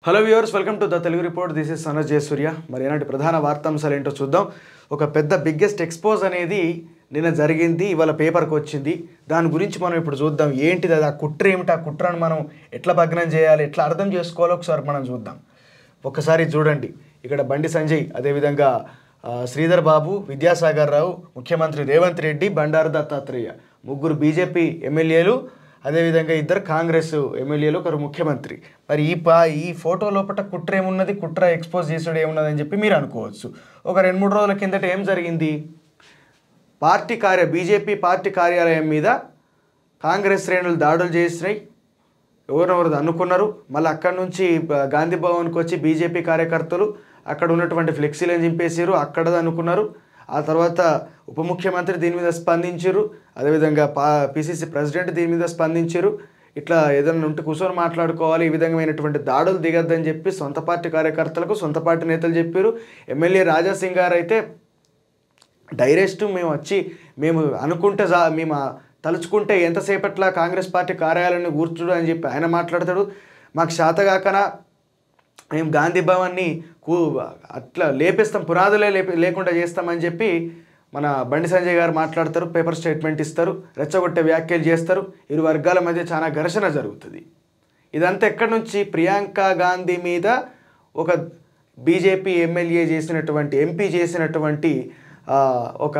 Hello viewers, welcome to the Telugu report. This is Sanaj Jayasuriya. మరి ఏనాటి ప్రధాన వార్తాంశాలు ఏంటో చూద్దాం. ఒక పెద్ద బిగ్గెస్ట్ ఎక్స్పోజ్ అనేది నిన్న జరిగింది, ఇవాళ పేపర్కి వచ్చింది. దాని గురించి మనం ఇప్పుడు చూద్దాం. ఏంటిది అది, ఆ కుట్ర ఏమిటి, ఆ కుట్రను మనం ఎట్లా భగ్నం చేయాలి, ఎట్లా అర్థం చేసుకోవాలో ఒకసారి మనం చూద్దాం. ఒకసారి చూడండి, ఇక్కడ బండి సంజయ్, అదేవిధంగా శ్రీధర్ బాబు, విద్యాసాగర్ రావు, ముఖ్యమంత్రి రేవంత్ రెడ్డి, బండారు దత్తాత్రేయ, ముగ్గురు బీజేపీ ఎమ్మెల్యేలు, అదేవిధంగా ఇద్దరు కాంగ్రెస్ ఎమ్మెల్యేలు, ఒకరు ముఖ్యమంత్రి. మరి ఈ ఫోటో లోపల కుట్ర ఏమున్నది, కుట్ర ఎక్స్పోజ్ చేసుడు ఏమున్నది అని చెప్పి మీరు అనుకోవచ్చు. ఒక 2-3 రోజుల కిందట ఏం జరిగింది, బీజేపీ పార్టీ కార్యాలయం మీద కాంగ్రెస్ శ్రేణులు దాడులు చేసినాయి, ఎవరెవరు అనుకున్నారు. మళ్ళీ అక్కడి నుంచి గాంధీ భవన్కి వచ్చి బీజేపీ కార్యకర్తలు అక్కడ ఉన్నటువంటి ఫ్లెక్సీలను చింపేసారు, అక్కడ అనుకున్నారు. ఆ తర్వాత ఉప ముఖ్యమంత్రి దీని మీద స్పందించారు, అదేవిధంగా పిసిసి ప్రెసిడెంట్ దీని మీద స్పందించారు. ఇట్లా ఏదైనా ఉంటే కూర్చొని మాట్లాడుకోవాలి, ఈ విధమైనటువంటి దాడులు దిగద్దని చెప్పి సొంత పార్టీ కార్యకర్తలకు సొంత పార్టీ నేతలు చెప్పారు. ఎమ్మెల్యే రాజాసింగ్ గారు అయితే డైరెక్ట్ మేము అనుకుంటే మేము తలుచుకుంటే ఎంతసేపట్లా కాంగ్రెస్ పార్టీ కార్యాలయాన్ని కూర్చుడు అని చెప్పి ఆయన మాట్లాడతాడు. మాకు శాతగాకన మేము గాంధీ భవన్ని అట్లా లేపేస్తాం, పునాదులే లేకుండా చేస్తామని చెప్పి మన బండి సంజయ్ గారు మాట్లాడతారు, పేపర్ స్టేట్మెంట్ ఇస్తారు, రెచ్చగొట్టే వ్యాఖ్యలు చేస్తారు. ఇరు వర్గాల మధ్య చాలా ఘర్షణ జరుగుతుంది. ఇదంతా ఎక్కడి నుంచి, ప్రియాంక గాంధీ మీద ఒక బీజేపీ ఎమ్మెల్యే ఎంపీ చేసినటువంటి ఒక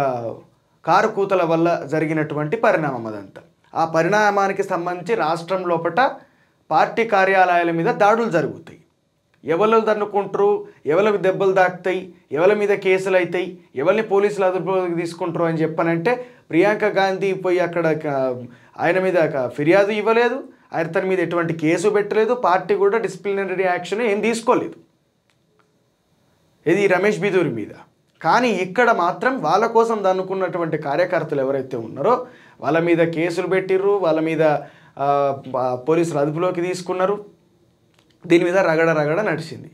కారు కూతల వల్ల జరిగినటువంటి పరిణామం అదంతా. ఆ పరిణామానికి సంబంధించి రాష్ట్రం లోపల పార్టీ కార్యాలయాల మీద దాడులు జరుగుతాయి. ఎవరు దన్నుకుంటారు, ఎవరికి దెబ్బలు తాకుతాయి, ఎవరి మీద కేసులు అవుతాయి, ఎవరిని పోలీసులు అదుపులోకి తీసుకుంటారు అని చెప్పనంటే ప్రియాంక గాంధీ పోయి అక్కడ ఆయన మీద ఫిర్యాదు ఇవ్వలేదు, ఆయన తన మీద ఎటువంటి కేసు పెట్టలేదు, పార్టీ కూడా డిసిప్లినరీ యాక్షన్ ఏం తీసుకోలేదు, ఇది రమేష్ బిదూరి మీద. కానీ ఇక్కడ మాత్రం వాళ్ళ కోసం దన్నుకున్నటువంటి కార్యకర్తలు ఎవరైతే ఉన్నారో వాళ్ళ మీద కేసులు పెట్టిర్రు, వాళ్ళ మీద పోలీసులు అదుపులోకి తీసుకున్నారు. దీని మీద రగడ నడిచింది.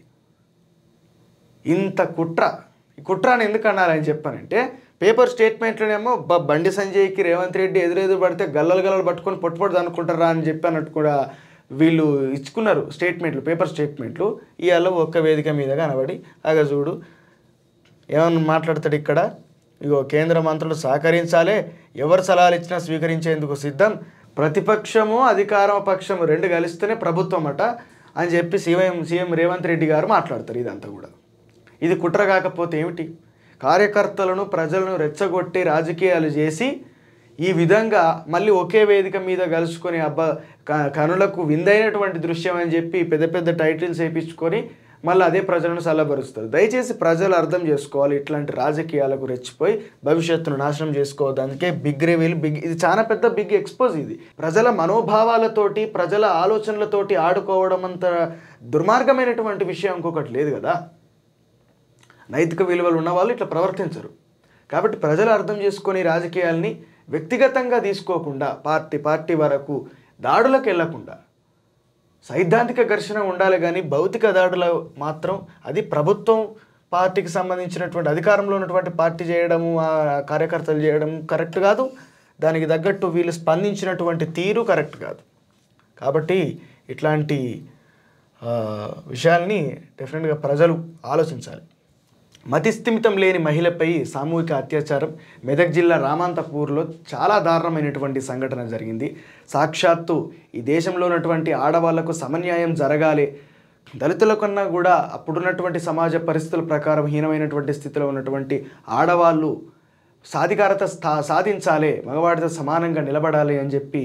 ఇంత ఈ కుట్రని ఎందుకు అన్నారని చెప్పానంటే, పేపర్ స్టేట్మెంట్లోనేమో బండి సంజయ్కి రేవంత్ రెడ్డి ఎదురెదురు పడితే గల్లలు పట్టుకొని పొట్టుపొట్టు అనుకుంటారా అని చెప్పి అన్నట్టు కూడా వీళ్ళు ఇచ్చుకున్నారు స్టేట్మెంట్లు, పేపర్ స్టేట్మెంట్లు. ఇవాళ ఒక్క వేదిక మీద కనబడి చూడు ఏమన్నా మాట్లాడతాడు ఇక్కడ. ఇగో కేంద్ర మంత్రులు సహకరించాలి, ఎవరు సలహాలు ఇచ్చినా స్వీకరించేందుకు సిద్ధం, ప్రతిపక్షము అధికార పక్షము రెండు కలిస్తేనే ప్రభుత్వం అట అని చెప్పి సీఎం రేవంత్ రెడ్డి గారు మాట్లాడతారు. ఇదంతా కూడా ఇది కుట్ర కాకపోతే ఏమిటి? కార్యకర్తలను ప్రజలను రెచ్చగొట్టి రాజకీయాలు చేసి ఈ విధంగా మళ్ళీ ఒకే వేదిక మీద కలుసుకొని కనులకు విందైనటువంటి దృశ్యం అని చెప్పి పెద్ద పెద్ద టైటిల్స్ వేయించుకొని మళ్ళీ అదే ప్రజలను చల్లబరుస్తారు. దయచేసి ప్రజలు అర్థం చేసుకోవాలి, ఇట్లాంటి రాజకీయాలకు రెచ్చిపోయి భవిష్యత్తును నాశనం చేసుకోవడానికి బిగ్ రివీల్, ఇది చాలా పెద్ద బిగ్ ఎక్స్పోజ్. ఇది ప్రజల మనోభావాలతోటి ప్రజల ఆలోచనలతోటి ఆడుకోవడం అంత దుర్మార్గమైనటువంటి విషయం ఇంకొకటి లేదు కదా. నైతిక విలువలు ఉన్నవాళ్ళు ఇట్లా ప్రవర్తించరు. కాబట్టి ప్రజలు అర్థం చేసుకొని రాజకీయాల్ని వ్యక్తిగతంగా తీసుకోకుండా పార్టీ వరకు దాడులకు వెళ్లకుండా సైద్ధాంతిక ఘర్షణ ఉండాలి, కానీ భౌతిక దాడులు మాత్రం అది ప్రభుత్వం పార్టీకి సంబంధించినటువంటి అధికారంలో ఉన్నటువంటి పార్టీ చేయడము, ఆ కార్యకర్తలు చేయడం కరెక్ట్ కాదు. దానికి తగ్గట్టు వీళ్ళు స్పందించినటువంటి తీరు కరెక్ట్ కాదు. కాబట్టి ఇట్లాంటి విషయాల్ని డెఫినెట్గా ప్రజలు ఆలోచించాలి. మతిస్థిమితం లేని మహిళపై సామూహిక అత్యాచారం మెదక్ జిల్లా రామంతపూర్లో చాలా దారుణమైనటువంటి సంఘటన జరిగింది. సాక్షాత్తు ఈ దేశంలో ఉన్నటువంటి ఆడవాళ్లకు సమన్యాయం జరగాలి, దళితుల కన్నా కూడా అప్పుడున్నటువంటి సమాజ పరిస్థితుల ప్రకారం హీనమైనటువంటి స్థితిలో ఉన్నటువంటి ఆడవాళ్ళు సాధికారత సాధించాలి, మగవాడితో సమానంగా నిలబడాలి అని చెప్పి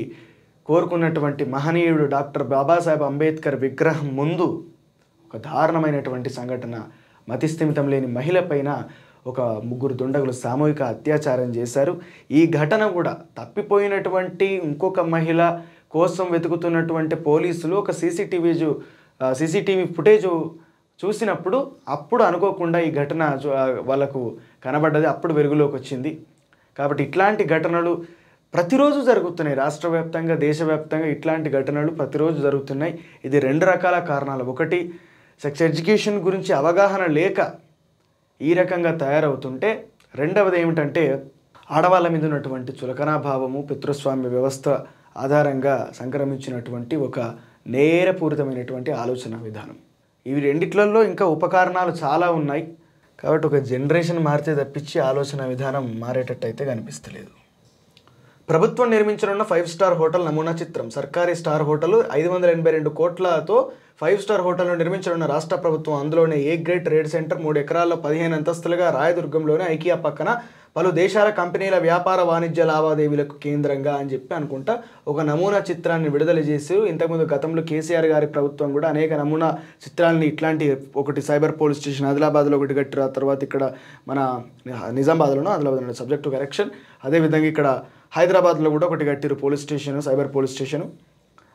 కోరుకున్నటువంటి మహనీయుడు డాక్టర్ బాబాసాహెబ్ అంబేద్కర్ విగ్రహం ముందు ఒక దారుణమైనటువంటి సంఘటన. మతిస్థిమితం లేని మహిళ పైన ఒక 3 దుండగులు సామూహిక అత్యాచారం చేశారు. ఈ ఘటన కూడా తప్పిపోయినటువంటి ఇంకొక మహిళ కోసం వెతుకుతున్నటువంటి పోలీసులు ఒక సీసీటీవీ ఫుటేజ్ చూసినప్పుడు అప్పుడు అనుకోకుండా ఈ ఘటన వాళ్ళకు కనబడ్డది, అప్పుడు వెలుగులోకి వచ్చింది. కాబట్టి ఇట్లాంటి ఘటనలు ప్రతిరోజు జరుగుతున్నాయి, రాష్ట్ర వ్యాప్తంగా దేశవ్యాప్తంగా ఇట్లాంటి ఘటనలు ప్రతిరోజు జరుగుతున్నాయి. ఇది 2 రకాల కారణాలు. ఒకటి, సెక్స్ ఎడ్యుకేషన్ గురించి అవగాహన లేక ఈ రకంగా తయారవుతుంటే, రెండవది ఏమిటంటే ఆడవాళ్ళ మీద ఉన్నటువంటి చులకనాభావము, పితృస్వామ్య వ్యవస్థ ఆధారంగా సంక్రమించినటువంటి ఒక నేరపూరితమైనటువంటి ఆలోచన విధానం. ఇవి రెండిట్లలో ఇంకా ఉపకరణాలు చాలా ఉన్నాయి. కాబట్టి ఒక జనరేషన్ మారితే తప్పించి ఆలోచన విధానం మారేటట్టు అయితే కనిపిస్తలేదు. ప్రభుత్వం నిర్మించనున్న 5 స్టార్ హోటల్ నమూనా చిత్రం. సర్కారీ స్టార్ హోటల్ 582 కోట్లతో 5 స్టార్ హోటల్ను నిర్మించనున్న రాష్ట్ర ప్రభుత్వం. అందులోనే ఏ గ్రేడ్ ట్రేడ్ సెంటర్ 3 ఎకరాల్లో 15 అంతస్తులుగా రాయదుర్గంలోనే ఐకియా పక్కన పలు దేశాల కంపెనీల వ్యాపార వాణిజ్య లావాదేవీలకు కేంద్రంగా అని చెప్పి అనుకుంటా ఒక నమూనా చిత్రాన్ని విడుదల చేసి, ఇంతకుముందు గతంలో కేసీఆర్ గారి ప్రభుత్వం కూడా అనేక నమూనా చిత్రాలని ఇట్లాంటి ఒకటి సైబర్ పోలీస్ స్టేషన్ ఆదిలాబాద్లో ఒకటి కట్టారు, ఆ తర్వాత ఇక్కడ మన నిజామాబాద్లోనూ ఆదిలాబాద్లో సబ్జెక్ట్ టు కరెక్షన్, అదేవిధంగా ఇక్కడ హైదరాబాద్లో కూడా ఒకటి కట్టారు police station, cyber police station.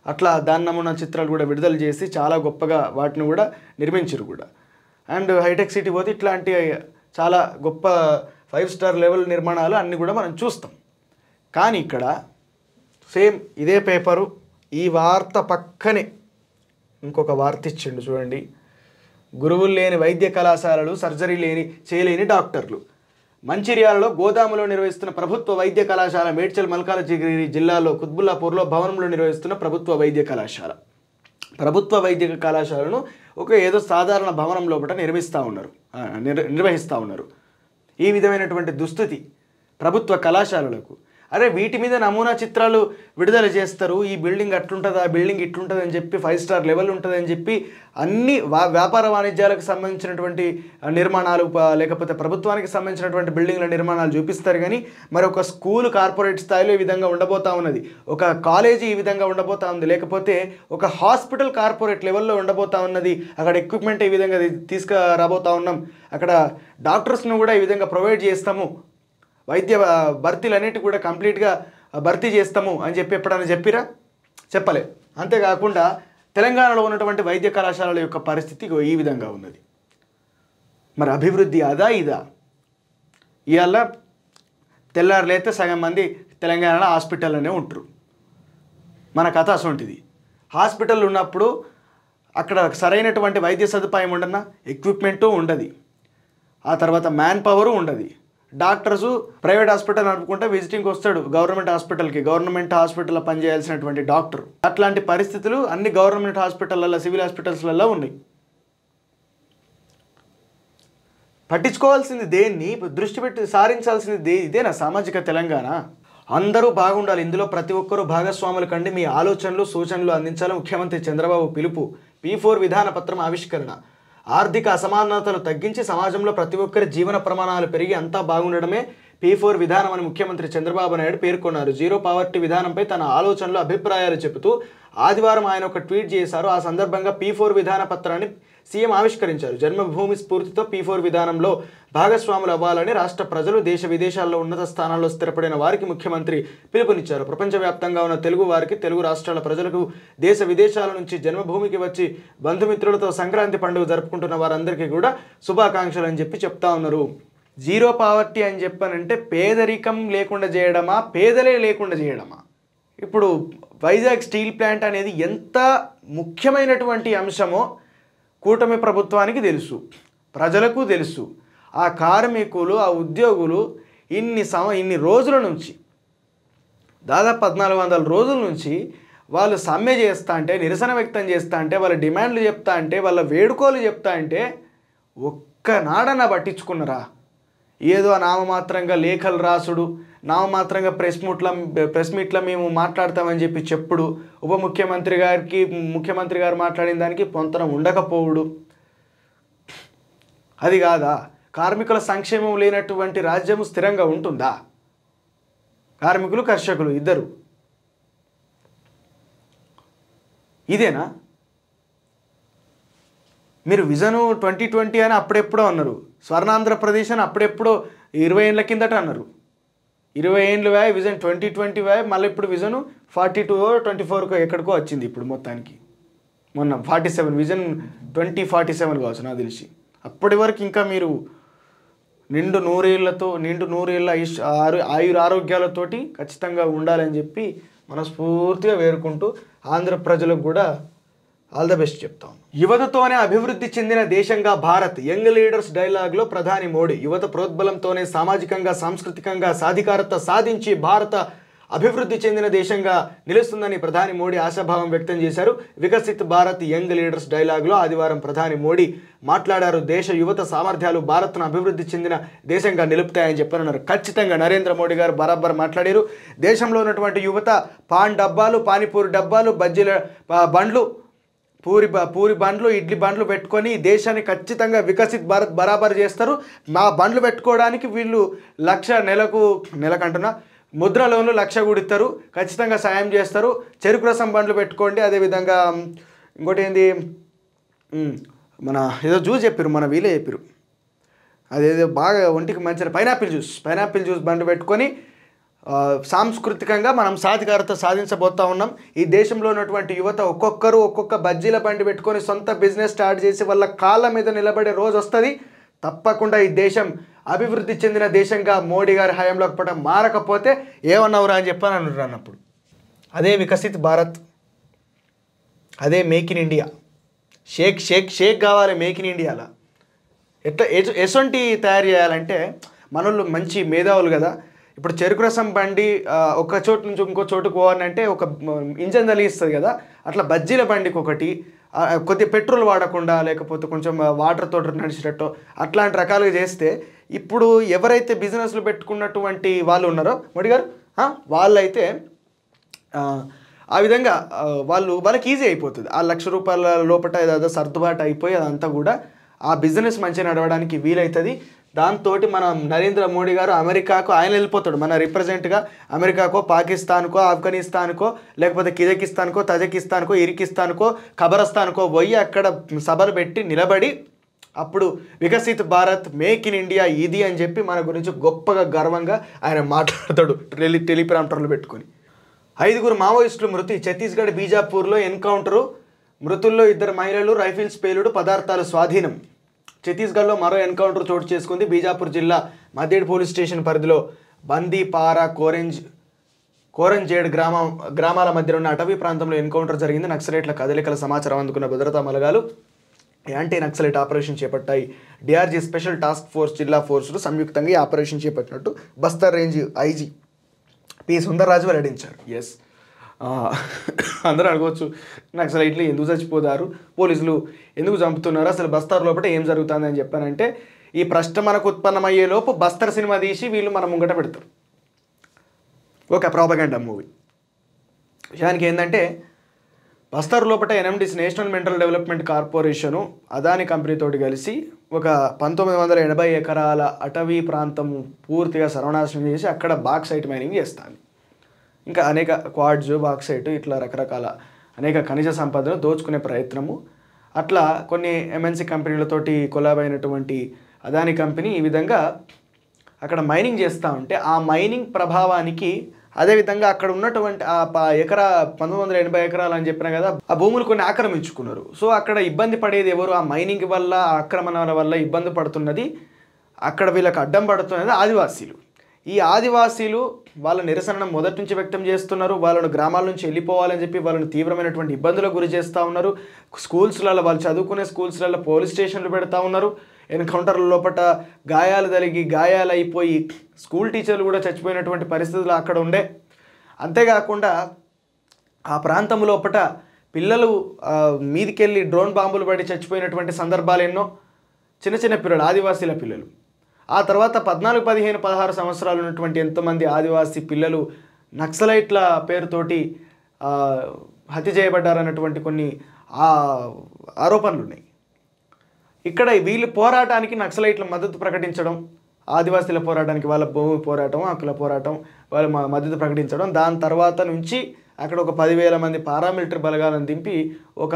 అట్లా దాని నమూనా చిత్రాలు కూడా విడుదల చేసి చాలా గొప్పగా వాటిని కూడా నిర్మించారు కూడా. అండ్ హైటెక్ సిటీ పోతే ఇట్లాంటి చాలా గొప్ప 5 స్టార్ లెవెల్ నిర్మాణాలు అన్నీ కూడా మనం చూస్తాం. కానీ ఇక్కడ సేమ్ ఇదే పేపరు ఈ వార్త పక్కనే ఇంకొక వార్త ఇచ్చిండు చూడండి. గురువులు లేని వైద్య కళాశాలలు, సర్జరీ చేయలేని డాక్టర్లు. మంచిర్యాలలో గోదాములో నిర్వహిస్తున్న ప్రభుత్వ వైద్య కళాశాల, మేడ్చల్ మల్కాజ్గిరి జిల్లాలో కుత్బుల్లాపూర్లో భవనంలో నిర్వహిస్తున్న ప్రభుత్వ వైద్య కళాశాల. ప్రభుత్వ వైద్య కళాశాలను ఒక ఏదో సాధారణ భవనం లోపల నిర్వహిస్తూ ఉన్నారు. ఈ విధమైనటువంటి దుస్థితి ప్రభుత్వ కళాశాలలకు. అరే వీటి మీద నమూనా చిత్రాలు విడుదల చేస్తారు, ఈ బిల్డింగ్ అట్లుంటుంది, ఆ బిల్డింగ్ ఇట్లుంటుంది అని చెప్పి 5 స్టార్ లెవెల్ ఉంటుంది అని చెప్పి అన్ని వ్యాపార వాణిజ్యాలకు సంబంధించినటువంటి నిర్మాణాలు, లేకపోతే ప్రభుత్వానికి సంబంధించినటువంటి బిల్డింగ్ల నిర్మాణాలు చూపిస్తారు. కానీ మరి ఒక స్కూల్ కార్పొరేట్ స్థాయిలో ఈ విధంగా ఉండబోతా ఉన్నది, ఒక కాలేజీ ఈ విధంగా ఉండబోతా ఉంది, లేకపోతే ఒక హాస్పిటల్ కార్పొరేట్ లెవెల్లో ఉండబోతా ఉన్నది. అక్కడ ఎక్విప్మెంట్ ఈ విధంగా తీసుకురాబోతా ఉన్నాం, అక్కడ డాక్టర్స్ను కూడా ఈ విధంగా ప్రొవైడ్ చేస్తాము, వైద్య భర్తీలు అన్నిటి కూడా కంప్లీట్గా భర్తీ చేస్తాము అని చెప్పి ఎప్పుడైనా చెప్పిరా? చెప్పలే. అంతేకాకుండా తెలంగాణలో ఉన్నటువంటి వైద్య కళాశాలల యొక్క పరిస్థితి ఈ విధంగా ఉన్నది. మరి అభివృద్ధి అదా ఇదా? ఇవాళ తెల్లారులైతే సగం మంది తెలంగాణలో హాస్పిటల్లోనే ఉంటారు. మన కథ అసొంటిది. హాస్పిటల్ ఉన్నప్పుడు అక్కడ సరైనటువంటి వైద్య సదుపాయం ఉండన్నా, ఎక్విప్మెంటు ఉండదు, ఆ తర్వాత మ్యాన్ పవరు ఉండదు. డాక్టర్సు ప్రైవేట్ హాస్పిటల్ అనుకుంటే విజిటింగ్కి వస్తాడు గవర్నమెంట్ హాస్పిటల్కి, గవర్నమెంట్ హాస్పిటల్లో పనిచేయాల్సినటువంటి డాక్టర్. అట్లాంటి పరిస్థితులు అన్ని గవర్నమెంట్ హాస్పిటల్లో, సివిల్ హాస్పిటల్స్లలో ఉన్నాయి. పట్టించుకోవాల్సింది దేన్ని, దృష్టి పెట్టి సారించాల్సింది ఇదేనా సామాజిక తెలంగాణ? అందరూ బాగుండాలి, ఇందులో ప్రతి ఒక్కరూ భాగస్వాములు కండి, మీ ఆలోచనలు సూచనలు అందించాలి ముఖ్యమంత్రి చంద్రబాబు పిలుపు. P4 విధాన పత్రం ఆవిష్కరణ. ఆర్థిక అసమానతలు తగ్గించి సమాజంలో ప్రతి ఒక్కరి జీవన ప్రమాణాలు పెరిగి అంతా బాగుండడమే P4 విధానం అని ముఖ్యమంత్రి చంద్రబాబు నాయుడు పేర్కొన్నారు. జీరో పావర్టీ విధానంపై తన ఆలోచనలు, అభిప్రాయాలు చెబుతూ ఆదివారం ఆయన ఒక ట్వీట్ చేశారు. ఆ సందర్భంగా P4 విధాన పత్రాన్ని సీఎం ఆవిష్కరించారు. జన్మభూమి స్ఫూర్తితో P4 విధానంలో భాగస్వాములు అవ్వాలని రాష్ట్ర ప్రజలు, దేశ విదేశాల్లో ఉన్నత స్థానాల్లో స్థిరపడిన వారికి ముఖ్యమంత్రి పిలుపునిచ్చారు. ప్రపంచవ్యాప్తంగా ఉన్న తెలుగు వారికి, తెలుగు రాష్ట్రాల ప్రజలకు, దేశ విదేశాల నుంచి జన్మభూమికి వచ్చి బంధుమిత్రులతో సంక్రాంతి పండుగ జరుపుకుంటున్న వారందరికీ కూడా శుభాకాంక్షలు అని చెప్పి చెప్తా ఉన్నారు. జీరో పావర్టీ అని చెప్పానంటే పేదరికం లేకుండా చేయడమా, పేదలే లేకుండా చేయడమా? ఇప్పుడు వైజాగ్ స్టీల్ ప్లాంట్ అనేది ఎంత ముఖ్యమైనటువంటి అంశమో కూటమి ప్రభుత్వానికి తెలుసు, ప్రజలకు తెలుసు. ఆ కార్మికులు, ఆ ఉద్యోగులు ఇన్ని రోజుల నుంచి, దాదాపు 1400 రోజుల నుంచి వాళ్ళు సమ్మె చేస్తా అంటే, నిరసన వ్యక్తం చేస్తా అంటే, వాళ్ళ డిమాండ్లు చెప్తా అంటే, వాళ్ళ వేడుకోలు చెప్తా అంటే ఒక్కనాడన్నా పట్టించుకున్నారా? ఏదో నామమాత్రంగా లేఖలు రాసుడు, నామమాత్రంగా ప్రెస్ మీట్ల మేము మాట్లాడతామని చెప్పి చెప్పుడు, ఉప ముఖ్యమంత్రి గారు మాట్లాడిన దానికి పొంతన ఉండకపోవుడు, అది కాదా? కార్మికుల సంక్షేమం లేనటువంటి రాజ్యం స్థిరంగా ఉంటుందా? కార్మికులు, కర్షకులు ఇద్దరు ఇదేనా? మీరు విజన్ 2020 అని అప్పుడెప్పుడో అన్నారు, స్వర్ణాంధ్రప్రదేశ్ అని అప్పుడెప్పుడో 20 ఏళ్ళ కిందట అన్నారు. 20 ఏళ్ళు విజన్ 2020 మళ్ళీ ఇప్పుడు విజన్ 42 24 ఎక్కడికో వచ్చింది. ఇప్పుడు మొత్తానికి మొన్న 47 విజన్ 2047 కావచ్చు నాకు తెలిసి. అప్పటి వరకు ఇంకా మీరు నిండు నూరేళ్ల ఆరోగ్యాలతోటి ఖచ్చితంగా ఉండాలని చెప్పి మనస్ఫూర్తిగా వేరుకుంటూ ఆంధ్ర ప్రజలకు కూడా ఆల్ ద బెస్ట్ చెప్తాం. యువతతోనే అభివృద్ధి చెందిన దేశంగా భారత్, యంగ్ లీడర్స్ డైలాగ్లో ప్రధాని మోడీ. యువత ప్రోద్బలంతోనే సామాజికంగా, సాంస్కృతికంగా సాధికారత సాధించి భారత అభివృద్ధి చెందిన దేశంగా నిలుస్తుందని ప్రధాని మోడీ ఆశాభావం వ్యక్తం చేశారు. వికసిత్ భారత్ యంగ్ లీడర్స్ డైలాగ్లో ఆదివారం ప్రధాని మోడీ మాట్లాడారు. దేశ యువత సామర్థ్యాలు భారత్ను అభివృద్ధి చెందిన దేశంగా నిలుపుతాయని చెప్పనున్నారు. ఖచ్చితంగా నరేంద్ర మోడీ గారు బరాబర్ మాట్లాడారు. దేశంలో ఉన్నటువంటి యువత పాన్ డబ్బాలు, పానీపూరి డబ్బాలు, బజ్జీల బండ్లు, పూరి బండ్లు, ఇడ్లీ బండ్లు పెట్టుకొని దేశాన్ని ఖచ్చితంగా వికసిత్ భారత్ బరాబర్ చేస్తారు. మా బండ్లు పెట్టుకోవడానికి వీళ్ళు నెలకంటున్నా ముద్ర లోన్లు 1,00,000 కూడా ఇస్తారు, ఖచ్చితంగా సాయం చేస్తారు. చెరుకు రసం బండ్లు పెట్టుకోండి. అదేవిధంగా ఇంకోటి ఏంది, మన ఏదో జ్యూస్ చెప్పారు, మన వీలే చెప్పారు, అదేదో బాగా ఒంటికి మంచి పైనాపిల్ జ్యూస్ బండ్లు పెట్టుకొని సాంస్కృతికంగా మనం సాధికారత సాధించబోతా ఉన్నాం. ఈ దేశంలో ఉన్నటువంటి యువత ఒక్కొక్కరు ఒక్కొక్క బజ్జీల బండి పెట్టుకొని సొంత బిజినెస్ స్టార్ట్ చేసి వాళ్ళ కాళ్ళ మీద నిలబడే రోజు వస్తుంది. తప్పకుండా ఈ దేశం అభివృద్ధి చెందిన దేశంగా మోడీ గారి హయాంలో మారకపోతే ఏమన్నవరా అని చెప్పని అన్నప్పుడు అదే వికసిత్ భారత్, అదే మేక్ ఇన్ ఇండియా. షేక్ కావాలి మేక్ ఇన్ ఇండియాలో. ఎటువంటి తయారు చేయాలంటే మనోళ్ళు మంచి మేధావులు కదా. ఇప్పుడు చెరుకు రసం బండి ఒక చోటు నుంచి ఇంకో చోటుకు పోవాలంటే ఒక ఇంజన్ తలిగిస్తుంది కదా, అట్లా బజ్జీల బండికి ఒకటి, కొద్దిగా పెట్రోల్ వాడకుండా లేకపోతే కొంచెం వాటర్ తోట నడిచేటట్టు అట్లాంటి రకాలుగా చేస్తే ఇప్పుడు ఎవరైతే బిజినెస్లు పెట్టుకున్నటువంటి వాళ్ళు ఉన్నారో మోడీ గారు వాళ్ళైతే ఆ విధంగా వాళ్ళకి ఈజీ అయిపోతుంది. ఆ ₹1,00,000 లోపల ఏదో సర్దుబాటు అయిపోయి అదంతా కూడా ఆ బిజినెస్ మంచిగా నడవడానికి వీలవుతుంది. దాంతో మన నరేంద్ర మోడీ గారు అమెరికాకు ఆయన వెళ్ళిపోతాడు, మన రిప్రజెంట్గా అమెరికాకో, పాకిస్తాన్కో, ఆఫ్ఘనిస్తాన్కో, లేకపోతే కిజకిస్తాన్కో, తజకిస్తాన్కో, ఇరికిస్తాన్కో, ఖబరస్తాన్కో పోయి అక్కడ సభలు పెట్టి నిలబడి అప్పుడు Viksit Bharat, make in India ఇది అని చెప్పి మన గురించి గొప్పగా గర్వంగా ఆయన మాట్లాడతాడు టెలిప్రాంప్టర్లు పెట్టుకొని. 5 మావోయిస్టులు మృతి. ఛత్తీస్గఢ్ బీజాపూర్లో ఎన్కౌంటరు. మృతుల్లో 2 మహిళలు, రైఫిల్స్ పేలుడు, పదార్థాలు స్వాధీనం. ఛత్తీస్గఢ్లో మరో ఎన్కౌంటర్ చోటు చేసుకుంది. బీజాపూర్ జిల్లా మద్దేడ్ పోలీస్ స్టేషన్ పరిధిలో బందీపారా, కోరంజేడ్ గ్రామాల మధ్య ఉన్న అటవీ ప్రాంతంలో ఎన్కౌంటర్ జరిగింది. నక్సలైట్ల కదలికల సమాచారం అందుకున్న భద్రతా బలగాలు యాంటీ నక్సలైట్ ఆపరేషన్ చేపట్టాయి. డిఆర్జీ స్పెషల్ టాస్క్ ఫోర్స్, జిల్లా ఫోర్సులు సంయుక్తంగా ఈ ఆపరేషన్ చేపట్టినట్టు Bastar range IG P Sundarraj వెల్లడించారు. ఎస్, అందరూ అనుకోవచ్చు నక్సలైట్లు ఎందుకు చచ్చిపోతారు, పోలీసులు ఎందుకు చంపుతున్నారు, అసలు బస్తర్ లోపల ఏం జరుగుతుంది అని చెప్పానంటే ఈ ప్రశ్న మనకు ఉత్పన్నమయ్యే లోపు బస్తర్ సినిమా తీసి వీళ్ళు మన ముంగట పెడతారు, ఒక ప్రాపగండా మూవీ. విషయానికి ఏంటంటే బస్తర్ లోపల NMDC national mineral development corporation Adani కంపెనీతోటి కలిసి ఒక 1980 ఎకరాల అటవీ ప్రాంతము పూర్తిగా సర్వనాశనం చేసి అక్కడ బాక్సైట్ మైనింగ్ చేస్తాను. ఇంకా అనేక క్వాడ్స్, బాక్సైట్ ఇట్లా రకరకాల అనేక ఖనిజ సంపదను దోచుకునే ప్రయత్నము. అట్లా కొన్ని ఎంఎన్సీ కంపెనీలతోటి కొలాబ్ అయినటువంటి అదాని కంపెనీ ఈ విధంగా అక్కడ మైనింగ్ చేస్తూ ఉంటే ఆ మైనింగ్ ప్రభావానికి అదేవిధంగా అక్కడ ఉన్నటువంటి ఆ 1980 ఎకరాలు అని చెప్పినా కదా, ఆ భూములు కొన్ని ఆక్రమించుకున్నారు. సో అక్కడ ఇబ్బంది పడేది ఎవరు? ఆ మైనింగ్ వల్ల, ఆ ఆక్రమణల వల్ల ఇబ్బంది పడుతున్నది, అక్కడ వీళ్ళకి అడ్డం పడుతున్నది ఆదివాసీలు. ఈ ఆదివాసీలు వాళ్ళ నిరసనను మొదటి నుంచి వ్యక్తం చేస్తున్నారు. వాళ్ళను గ్రామాల నుంచి వెళ్ళిపోవాలని చెప్పి వాళ్ళని తీవ్రమైనటువంటి ఇబ్బందులకు గురి చేస్తూ ఉన్నారు. స్కూల్స్లలో, వాళ్ళు చదువుకునే స్కూల్స్లలో పోలీస్ స్టేషన్లు పెడతా ఉన్నారు. ఎన్కౌంటర్ల లోపల గాయాలు తగిలి గాయాలైపోయి స్కూల్ టీచర్లు కూడా చచ్చిపోయినటువంటి పరిస్థితులు అక్కడ ఉండే. అంతేకాకుండా ఆ ప్రాంతం లోపల పిల్లలు మీదికెళ్ళి డ్రోన్ బాంబులు పడి చచ్చిపోయినటువంటి సందర్భాలు ఎన్నో. చిన్న చిన్న పిల్లలు, ఆదివాసీల పిల్లలు. ఆ తర్వాత 14, 15, 16 సంవత్సరాలు ఉన్నటువంటి ఎంతోమంది ఆదివాసీ పిల్లలు నక్సలైట్ల పేరుతోటి హత్య చేయబడ్డారన్నటువంటి కొన్ని ఆరోపణలు ఉన్నాయి. ఇక్కడ వీళ్ళు పోరాటానికి నక్సలైట్ల మద్దతు ప్రకటించడం, ఆదివాసీల పోరాటానికి వాళ్ళ భూమి పోరాటం, హక్కుల పోరాటం, వాళ్ళ మద్దతు ప్రకటించడం. దాని తర్వాత నుంచి అక్కడ ఒక 10,000 మంది పారామిలిటరీ బలగాలను దింపి ఒక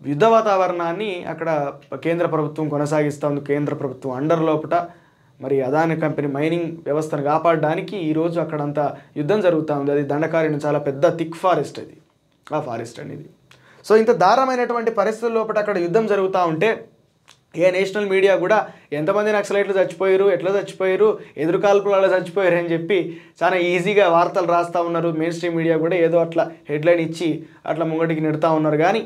యుద్ధ వాతావరణాన్ని అక్కడ కేంద్ర ప్రభుత్వం కొనసాగిస్తూ ఉంది. కేంద్ర ప్రభుత్వం అండర్ లోపల మరి అదాని కంపెనీ మైనింగ్ వ్యవస్థను కాపాడడానికి ఈరోజు అక్కడంతా యుద్ధం జరుగుతూ ఉంది. అది దండకారణ్యం, చాలా పెద్ద థిక్ ఫారెస్ట్ అది, ఆ ఫారెస్ట్ అనేది. సో ఇంత దారుణమైనటువంటి పరిస్థితుల లోపల అక్కడ యుద్ధం జరుగుతూ ఉంటే ఏ నేషనల్ మీడియా కూడా ఎంతమంది నక్సలైట్లు చచ్చిపోయారు, ఎట్లా చచ్చిపోయారు, ఎదురుకాల్పులలో చచ్చిపోయారు అని చెప్పి చాలా ఈజీగా వార్తలు రాస్తూ ఉన్నారు. మెయిన్ స్ట్రీమ్ మీడియా కూడా ఏదో అట్లా హెడ్లైన్ ఇచ్చి అట్లా ముంగటికి నెడతా ఉన్నారు. కానీ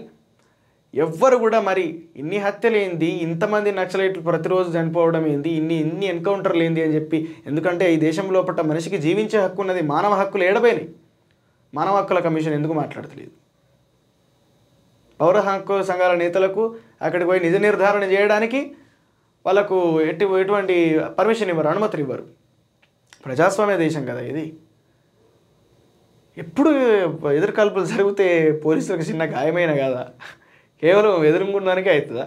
ఎవ్వరు కూడా మరి ఇన్ని హత్యలు ఏంది, ఇంతమంది నక్సలైట్లు ప్రతిరోజు చనిపోవడం ఏంది, ఇన్ని ఎన్కౌంటర్లు ఏంది అని చెప్పి, ఎందుకంటే ఈ దేశం లోపల మనిషికి జీవించే హక్కు ఉన్నది, మానవ హక్కులు ఏడబోయినాయి. మానవ హక్కుల కమిషన్ ఎందుకు మాట్లాడతలేదు? పౌర హక్కు సంఘాల నేతలకు అక్కడికి పోయి నిజ నిర్ధారణ చేయడానికి వాళ్ళకు ఎటువంటి పర్మిషన్ ఇవ్వరు, అనుమతులు ఇవ్వరు. ప్రజాస్వామ్య దేశం కదా ఇది. ఎప్పుడు ఎదురుకాల్పులు జరిగితే పోలీసులకు చిన్న గాయమైన కదా, కేవలం ఎదురుగుండడానికే అవుతుందా?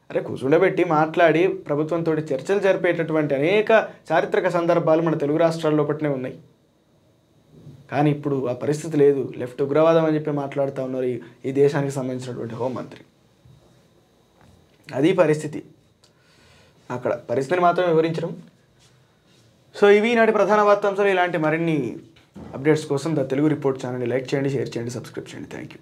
అరే కూర్చుండబెట్టి మాట్లాడి ప్రభుత్వంతో చర్చలు జరిపేటటువంటి అనేక చారిత్రక సందర్భాలు మన తెలుగు రాష్ట్రాల లోపలనే ఉన్నాయి. కానీ ఇప్పుడు ఆ పరిస్థితి లేదు. లెఫ్ట్ ఉగ్రవాదం అని చెప్పి మాట్లాడుతూ ఉన్నారు ఈ దేశానికి సంబంధించినటువంటి హోంమంత్రి. అది పరిస్థితి. అక్కడ పరిస్థితిని మాత్రం వివరించడం. సో ఇవి నాటి ప్రధాన వార్తాంశాలు. ఇలాంటి మరిన్ని అప్డేట్స్ కోసం ద తెలుగు రిపోర్ట్ ఛానల్ని లైక్ చేయండి, షేర్ చేయండి, సబ్స్క్రైబ్ చేయండి. Thank you.